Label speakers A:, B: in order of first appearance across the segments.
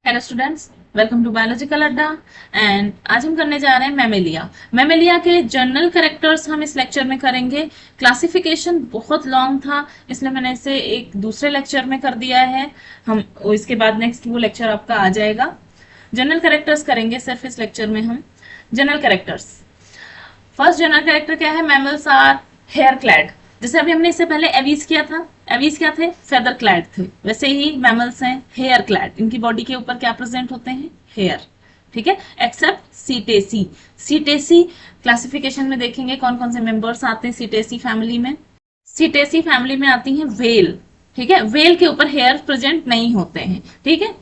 A: Hello students, welcome to biological Adda. And आज हम करने जा रहे हैं मैमेलिया। मैमेलिया के जनरल कैरेक्टर्स हम इस लेक्चर में करेंगे। क्लासिफिकेशन बहुत लॉन्ग था, इसलिए मैंने इसे एक दूसरे लेक्चर में कर दिया है। हम इसके बाद नेक्स्ट वो लेक्चर आपका आ जाएगा। जनरल कैरेक्टर्स करेंगे सिर्फ इस लेक्चर में हम। General characters, first general character क्या है? Mammals are hair clad. जैसे अभी हमने इससे पहले एवीज किया था, एवीज क्या थे? फेदर क्लैड थे। वैसे ही मैमल्स हैं हेयर क्लैड। इनकी बॉडी के ऊपर क्या प्रेजेंट होते हैं? हेयर। ठीक है, एक्सेप्ट सीटेसी। सीटेसी क्लासिफिकेशन में देखेंगे कौन कौन से मेंबर्स आते हैं सीटेसी फैमिली में। सीटेसी फैमिली में आती हैं वेल। ठीक है, वेल के ऊपर हेयर प्रेजेंट नहीं होते हैं। ठीक है,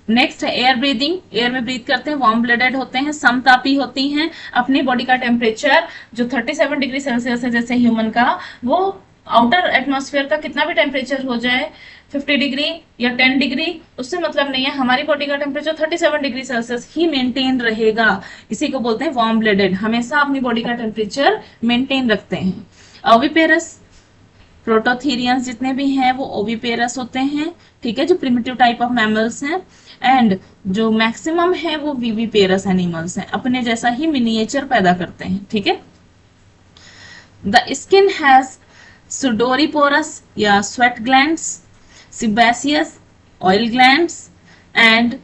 A: नेक्स्ट है एयर ब्रीदिंग। एयर में ब्रीथ करते हैं, वार्म ब्लडेड होते हैं, समतापी होती हैं। अपनी बॉडी का टेम्परेचर जो 37 डिग्री सेल्सियस है जैसे ह्यूमन का, वो आउटर एटमॉस्फेयर का कितना भी टेम्परेचर हो जाए, 50 डिग्री या 10 डिग्री, उससे मतलब नहीं है। हमारी बॉडी का टेम्परेचर 37 डिग्री सेल्सियस ही मेंटेन रहेगा। इसी को बोलते हैं वार्म ब्लडेड, हमेशा अपनी बॉडी का टेम्परेचर मेंटेन रखते हैं। ओविपेरस, प्रोटोथीरियंस जितने भी हैं वो ओविपेरस होते हैं। ठीक है, जो प्रिमिटिव टाइप ऑफ मैमल्स हैं। एंड जो मैक्सिमम है वो विविपेरस एनिमल्स हैं, अपने जैसा ही मिनिएचर पैदा करते हैं। ठीक है, द स्किन हैज सुडोरिपोरस या sweat glands, sebaceous oil glands and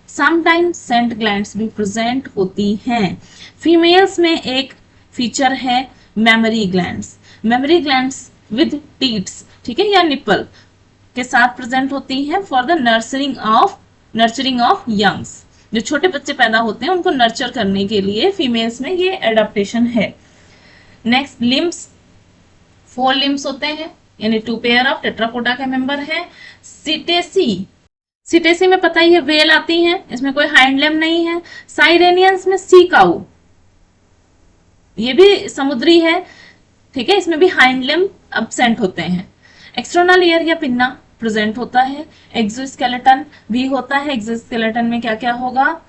A: sometimes scent glands भी प्रेजेंट होती हैं। फीमेल्स में एक फीचर है mammary glands. Mammary glands with teats, ठीक है, या निपल के साथ प्रेजेंट होती हैं for the nurturing of youngs. जो छोटे बच्चे पैदा होते हैं उनको नर्चर करने के लिए फीमेल्स में ये एडाप्टेशन है। नेक्स्ट, लिम्स, 4 लिम्स होते हैं, यानी 2 पेयर ऑफ टेट्रापोडा के मेंबर है। सिटेसी, सिटेसी में पता ही है वेल आती है, इसमें कोई हाइंड लिम्ब नहीं है। साइरेनियंस में सी काउ, ये भी समुद्री है। ठीक है, इसमें भी हाइंड लिम्ब एब्सेंट होते हैं। एक्सटर्नल ईयर या पिन्ना प्रेजेंट होता है। एक्सोस्केलेटन भी होता है। एक्सोस्केलेटन में क्या क्या होगा?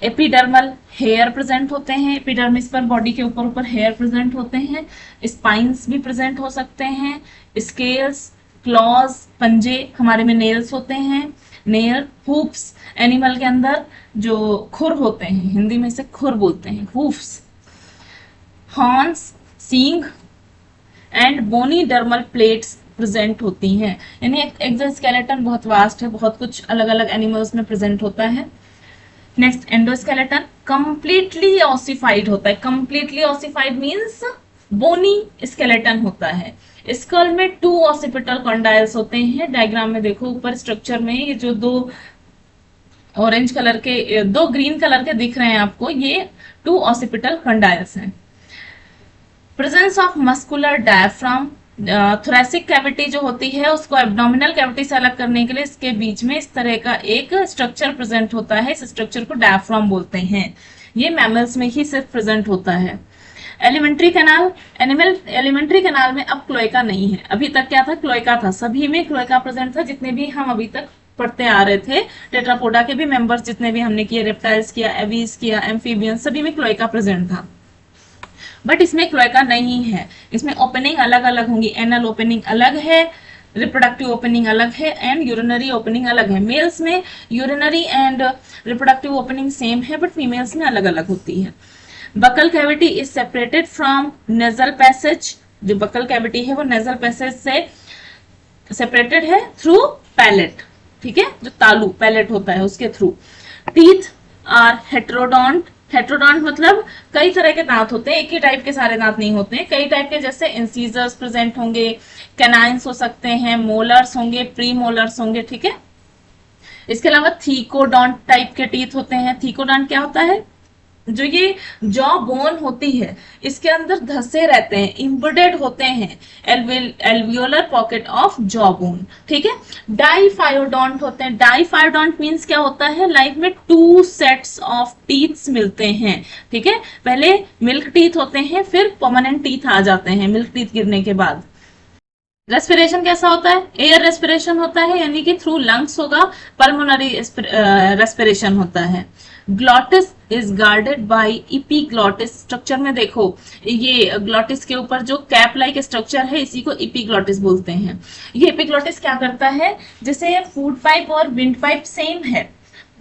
A: एपिडर्मल हेयर प्रेजेंट होते हैं, एपिडर्मिस पर बॉडी के ऊपर ऊपर हेयर प्रेजेंट होते हैं। स्पाइन्स भी प्रेजेंट हो सकते हैं। स्केल्स, क्लॉज, पंजे, हमारे में नेल्स होते हैं। नेल, हुप्स, एनिमल के अंदर जो खुर होते हैं, हिंदी में इसे खुर बोलते हैं, हुफ्स। हॉर्न्स, सींग and bony dermal plates present होती हैं। यानी एक्सोस्केलेटन बहुत वास्ट है, बहुत कुछ अलग अलग एनिमल्स में प्रेजेंट होता है। नेक्स्ट, एंडोस्केलेटन कंप्लीटली ऑसिफाइड होता है। Completely ossified means bony skeleton होता है। स्कल में 2 ऑसिपिटल कंडाइल्स होते हैं। डायग्राम में देखो ऊपर स्ट्रक्चर में ये जो 2 ऑरेंज कलर के, 2 ग्रीन कलर के दिख रहे हैं आपको, ये 2 ऑसिपिटल कंडाइल्स हैं। Presence of muscular diaphragm, thoracic cavity जो होती है उसको एब्डोमिनल कैविटी से अलग करने के लिए इसके बीच में इस तरह का एक स्ट्रक्चर प्रेजेंट होता है। इस स्ट्रक्चर को डायफ्राम बोलते हैं। ये मैमल्स में ही सिर्फ प्रेजेंट होता है। एलिमेंट्री कैनाल, एलिमेंट्री कैनाल में अब क्लोएका नहीं है। अभी तक क्या था? क्लोएका था, सभी में क्लोएका प्रेजेंट था जितने भी हम अभी तक पढ़ते आ रहे थे। टेट्रापोडा के भी मेंबर्स जितने भी हमने किए, रेप्टाइल्स किया, एवीज किया, एम्फीबियंस, सभी में क्लोएका प्रेजेंट था। बट इसमें क्लोएका नहीं है। इसमें ओपनिंग अलग अलग होंगी। एनल ओपनिंग अलग है, रिप्रोडक्टिव ओपनिंग अलग है एंड यूरिनरी ओपनिंग अलग है। मेल्स में urinary and reproductive opening same है, बट फीमेल्स में अलग अलग होती है। Buccal cavity is separated from nasal passage. जो बकल कैविटी है वो नेजल पैसेज से सेपरेटेड है थ्रू पैलेट। ठीक है, जो तालू पैलेट होता है उसके थ्रू। Teeth are heterodont. हेट्रोडोंट मतलब कई तरह के दांत होते हैं, एक ही टाइप के सारे दांत नहीं होते हैं। कई टाइप के, जैसे इंसीजर्स प्रेजेंट होंगे, कैनाइन्स हो सकते हैं, मोलर्स होंगे, प्री मोलर्स होंगे। ठीक है, इसके अलावा थीकोडोंट टाइप के टीथ होते हैं। थीकोडोंट क्या होता है? जो ये जॉ बोन होती है इसके अंदर धसे रहते हैं, इम्बेडेड होते हैं, alveolar pocket of jaw bone. ठीक है, डाइफायोडोंट होते हैं। डाइफायोडोंट मींस क्या होता है? लाइफ में 2 सेट्स ऑफ टीथ्स मिलते हैं। ठीक है, पहले मिल्क टीथ होते हैं, फिर परमानेंट टीथ आ जाते हैं मिल्क टीथ गिरने के बाद। रेस्पिरेशन कैसा होता है? एयर रेस्पिरेशन होता है, यानी कि थ्रू लंग्स होगा। पल्मोनरी रेस्पिरेशन होता है। Glottis is guarded by epiglottis. Structure में देखो, ये ग्लॉटिस के ऊपर जो कैप लाइक स्ट्रक्चर है, इसी को इपीग्लॉटिस बोलते हैं। ये इपीग्लॉटिस क्या करता है? जैसे फूड पाइप और विंड पाइप सेम है,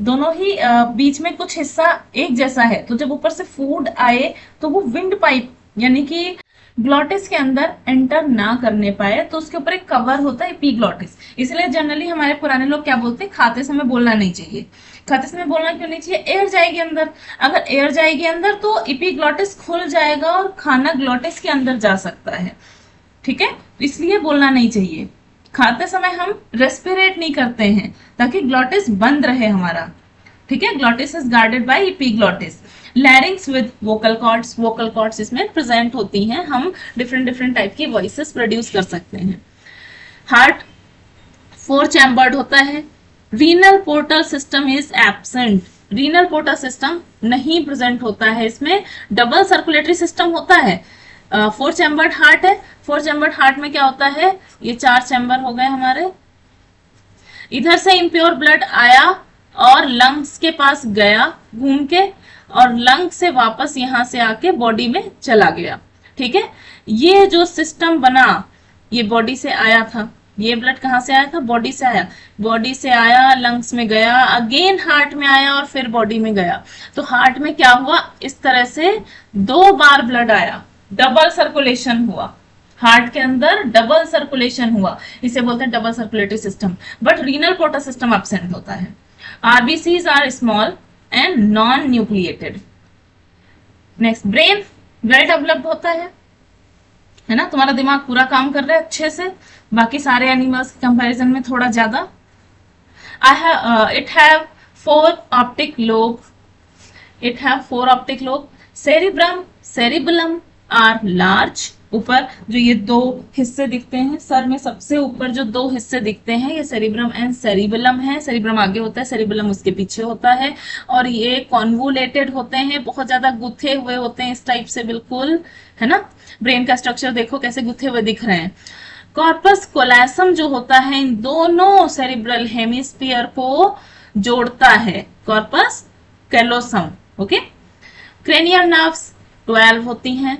A: दोनों ही बीच में कुछ हिस्सा एक जैसा है, तो जब ऊपर से फूड आए तो वो विंड पाइप यानी कि ग्लॉटिस के अंदर एंटर ना करने पाए, तो उसके ऊपर एक कवर होता है एपीग्लॉटिस। इसलिए जनरली हमारे पुराने लोग क्या बोलते हैं, खाते समय बोलना नहीं चाहिए। खाते समय बोलना क्यों नहीं चाहिए? एयर जाएगी अंदर। अगर एयर जाएगी अंदर तो एपीग्लॉटिस खुल जाएगा और खाना ग्लॉटिस के अंदर जा सकता है, ठीक है? इसलिए बोलना नहीं चाहिए। खाते समय हम रेस्पिरेट नहीं करते हैं ताकि ग्लॉटिस बंद रहे हमारा, ठीक है? Glottis is guarded by epiglottis. लैरिंग्स with vocal cords, vocal cords इसमें प्रेजेंट होती हैं, हम डिफरेंट डिफरेंट टाइप की वॉइसेस प्रोड्यूस कर सकते हैं। हार्ट 4 चैम्बर्ड होता है। Renal portal system is absent. Renal portal system नहीं प्रेजेंट होता है इसमें। डबल सर्कुलेटरी सिस्टम होता है। 4 चैम्बर्ड हार्ट है। 4 चैम्बर्ड हार्ट में क्या होता है? ये 4 चैम्बर हो गए हमारे। इधर से इम्प्योर ब्लड आया और लंग्स के पास गया घूम के, और लंग से वापस यहां से आके बॉडी में चला गया, ठीक है? ये जो सिस्टम बना, ये बॉडी से आया था। ये ब्लड कहां से आया था? बॉडी से आया। बॉडी से आया, लंग्स में गया, अगेन हार्ट में आया और फिर बॉडी में गया। तो हार्ट में क्या हुआ? इस तरह से 2 बार ब्लड आया, डबल सर्कुलेशन हुआ। हार्ट के अंदर डबल सर्कुलेशन हुआ, इसे बोलते हैं double circulatory system. But renal portal system absent होता है। RBCs are small and non nucleated. Next, brain well developed होता है ना? तुम्हारा दिमाग पूरा काम कर रहा है अच्छे से, बाकी सारे एनिमल्स के कंपैरिजन में थोड़ा ज्यादा। It have 4 optic lobe. It have 4 optic lobe. Cerebrum, cerebellum are large. ऊपर जो ये 2 हिस्से दिखते हैं, सर में सबसे ऊपर जो 2 हिस्से दिखते हैं, ये सेरिब्रम एंड सेरिबलम है। सेरिब्रम आगे होता है, सेरिबलम उसके पीछे होता है, और ये कॉन्वुलेटेड होते हैं, बहुत ज्यादा गुथे हुए होते हैं इस टाइप से, बिल्कुल, है ना? ब्रेन का स्ट्रक्चर देखो कैसे गुथे हुए दिख रहे हैं। कॉर्पस कोलेसम जो होता है इन दोनों सेरिब्रल हेमिस्फीयर को जोड़ता है, corpus callosum, okay? Cranial nerves 12 होती हैं।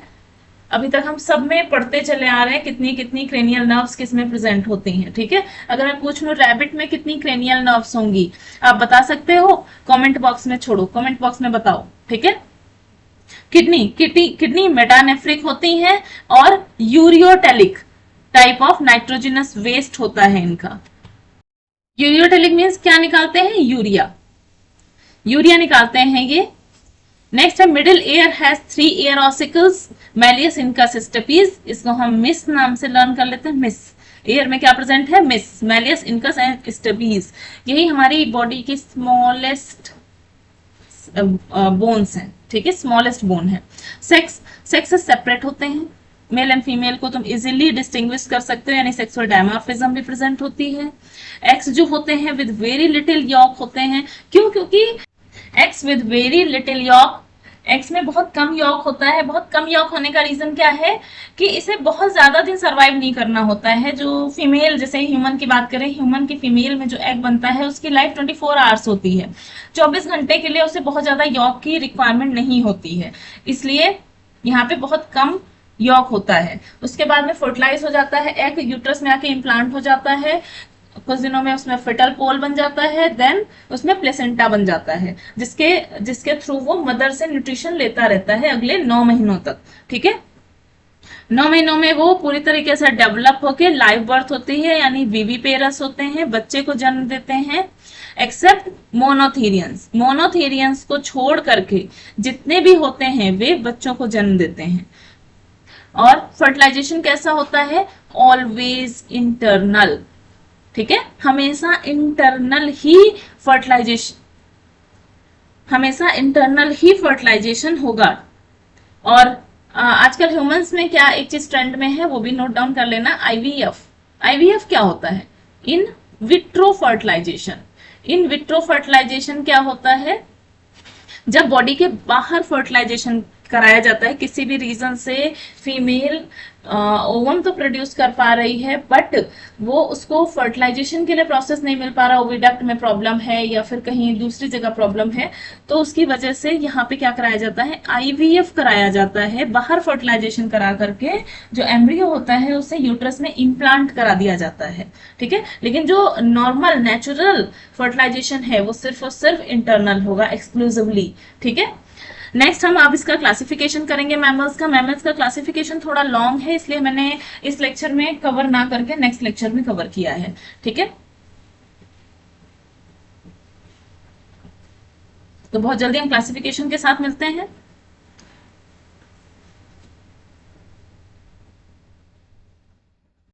A: अभी तक हम सब में पढ़ते चले आ रहे हैं कितनी कितनी क्रेनियल नर्व्स किसमें प्रेजेंट होती हैं, ठीक है? अगर मैं पूछ लूं रैबिट में कितनी क्रेनियल नर्व्स होंगी, आप बता सकते हो? कमेंट बॉक्स में छोड़ो, कमेंट बॉक्स में बताओ, ठीक है? किडनी मेटानेफ्रिक होती हैं और ureotelic type of nitrogenous waste होता है इनका। यूरियोटेलिक मीन्स क्या निकालते हैं? यूरिया, यूरिया निकालते हैं ये। नेक्स्ट है middle ear has 3 ear ossicles, malleus incus stapes. इसको हम मिस नाम से लर्न कर लेते हैं। मिस ईयर में क्या प्रेजेंट है? MIS, malleus incus and stapes. यही हमारी बॉडी की स्मॉलेस्ट बोन्स हैं, ठीक है? स्मॉलेस्ट बोन है। सेक्सेस सेपरेट होते हैं। मेल एंड फीमेल को तुम इजीली डिस्टिंग्विश कर सकते हो, यानी सेक्सुअल डायमॉर्फिज्म भी प्रेजेंट होती है। एक्स जो होते हैं विद वेरी लिटिल यॉक होते हैं। क्यों? क्योंकि eggs with very little yolk, eggs में बहुत कम यॉक होता है। बहुत कम यॉक होने का रीजन क्या है? कि इसे बहुत ज्यादा दिन सरवाइव नहीं करना होता है। जो फीमेल, जैसे ह्यूमन की बात करें, ह्यूमन की फीमेल में जो एग बनता है उसकी लाइफ 24 आवर्स होती है। 24 घंटे के लिए उसे बहुत ज्यादा यॉक की रिक्वायरमेंट नहीं होती है, इसलिए यहाँ पे बहुत कम यॉक होता है। उसके बाद में फर्टिलाइज हो जाता है एग, यूट्रस में आके इम्प्लांट हो जाता है, कुछ दिनों में उसमें फिटल पोल बन जाता है, देन उसमें प्लेसेंटा बन जाता है, जिसके थ्रू वो मदर से न्यूट्रिशन लेता रहता है अगले 9 महीनों तक, ठीक है? 9 महीनों में वो पूरी तरीके से डेवलप होके लाइव बर्थ होती है, यानी विविपेरस होते हैं, बच्चे को जन्म देते हैं। एक्सेप्ट मोनोथेरियंस, मोनोथेरियंस को छोड़ करके जितने भी होते हैं वे बच्चों को जन्म देते हैं। और फर्टिलाइजेशन कैसा होता है? ऑलवेज इंटरनल, ठीक है? हमेशा इंटरनल ही फर्टिलाइजेशन, हमेशा इंटरनल ही फर्टिलाइजेशन होगा। और आजकल ह्यूमंस में क्या एक चीज ट्रेंड में है, वो भी नोट डाउन कर लेना, आईवीएफ। आईवीएफ क्या होता है? In vitro fertilization. In vitro fertilization क्या होता है? जब बॉडी के बाहर फर्टिलाइजेशन कराया जाता है। किसी भी रीजन से फीमेल ओवम तो प्रोड्यूस कर पा रही है, बट वो उसको फर्टिलाइजेशन के लिए प्रोसेस नहीं मिल पा रहा, ओविडक्ट में प्रॉब्लम है या फिर कहीं दूसरी जगह प्रॉब्लम है, तो उसकी वजह से यहाँ पे क्या कराया जाता है, आईवीएफ कराया जाता है। बाहर फर्टिलाइजेशन करा करके जो एम्ब्रियो होता है उसे यूट्रस में इम्प्लांट करा दिया जाता है। ठीक है, लेकिन जो नॉर्मल नेचुरल फर्टिलाइजेशन है वो सिर्फ और सिर्फ इंटरनल होगा, एक्सक्लूसिवली। ठीक है, नेक्स्ट हम अब इसका क्लासिफिकेशन करेंगे मैमल्स का। मैमल्स का क्लासिफिकेशन थोड़ा लॉन्ग है, इसलिए मैंने इस लेक्चर में कवर ना करके नेक्स्ट लेक्चर में कवर किया है। ठीक है, तो बहुत जल्दी हम क्लासिफिकेशन के साथ मिलते हैं।